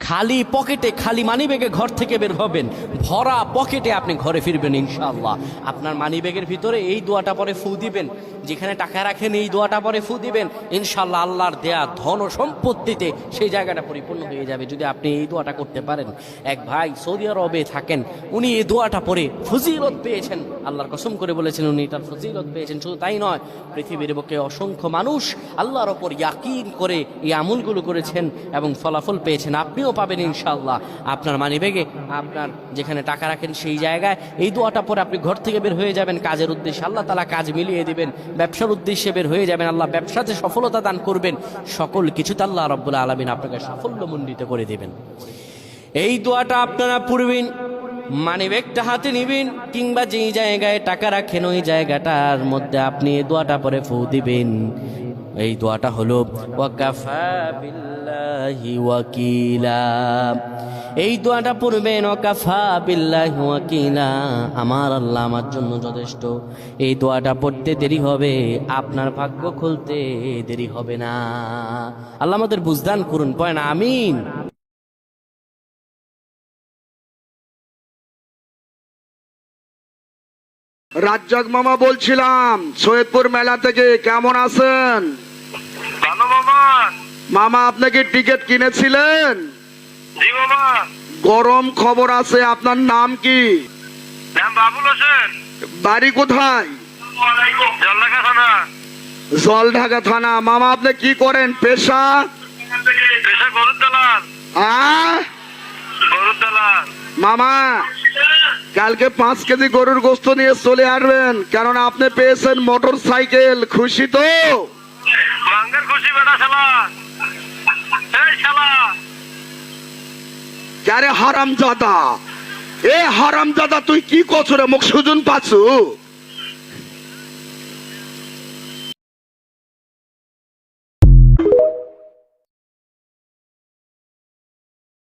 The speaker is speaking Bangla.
খালি পকেটে, খালি মানিব্যাগে ঘর থেকে বের হবেন, ভরা পকেটে আপনি ঘরে ফিরবেন ইনশাআল্লাহ। আপনার মানিব্যাগের ভিতরে এই দোয়াটা পরে ফু দিবেন, যেখানে টাকা রাখেন এই দোয়াটা পরে ফু দিবেন, ইনশাআল্লাহ আল্লাহর দেয়া ধন ও সম্পত্তিতে সেই জায়গাটা পরিপূর্ণ হয়ে যাবে যদি আপনি এই দোয়াটা করতে পারেন। এক ভাই সৌদি আরবে থাকেন, উনি এই দোয়াটা পরে ফজিলত পেয়েছেন, আল্লাহর কসম করে বলেছেন উনি তার ফজিলত পেয়েছেন। শুধু তাই নয়, পৃথিবীর বুকে অসংখ্য মানুষ আল্লাহর ওপর ইয়াকিন করে এই আমলগুলো করেছেন এবং ফলাফল পেয়েছেন। আপনিও পাবেন ইনশাআল্লাহ। আপনার মানিব্যাগে, আপনার যেখানে টাকা রাখেন সেই জায়গায় এই দোয়াটা পরে আপনি ঘর থেকে বের হয়ে যাবেন কাজের উদ্দেশ্যে, আল্লাহ তাআলা কাজ মিলিয়ে দিবেন। ব্যবসার উদ্দেশ্যে বের হয়ে যাবেন, আল্লাহ ব্যবসাতে সফলতা দান করবেন। সকল কিছুতে আল্লাহ রাব্বুল আলামিন আপনাকে সাফল্যমণ্ডিত করে দেবেন। এই দোয়াটা আপনারা পড়বেন, মানিব্যাগটা হাতে নিবেন, কিংবা যেই জায়গায় টাকা রাখেন ওই জায়গাটার মধ্যে আপনি এই দোয়াটা পরে ফু দিবেন। এই দোয়াটা হলো ওয়াকাফা বিল্লাহি ওয়াকিলা। এই দোয়াটা পড়বেন, ওয়াকাফা বিল্লাহি ওয়াকিলা, আমার আল্লাহ আমার জন্য যথেষ্ট। এই দোয়াটা পড়তে দেরি হবে, আপনার ভাগ্য খুলতে দেরি হবে না। আল্লাহ আমাদের বুঝদান করুন, পড়েন আমিন। রাজ্জাক মামা বলছিলাম সৈয়দপুর মেলা থেকে, কেমন আছেন? ভালো মামা। মামা আপনাকে টিকিট কিনেছিলেন? জি মামা। গরম খবর আছে, আপনার নাম কি? নাম বাবুল হোসেন। বাড়ি কোথায়? জলঢাকা থানা। জলঢাকা থানা। মামা আপনি কি করেন পেশা? পেশা গরুর দালাল। গরুর দালাল। মামা কালকে 5 কেজি গরুর গোস্ত নিয়ে চলে আসবেন, কারণ আপনি পেয়েছেন মোটর সাইকেল। খুশি তো? বাঙ্গার খুশি বেটা শালা। এই শালা। আরে হারামজাদা, এ হারামজাদা তুই কি করছ রে? মুখ সুজন পাচ্ছু?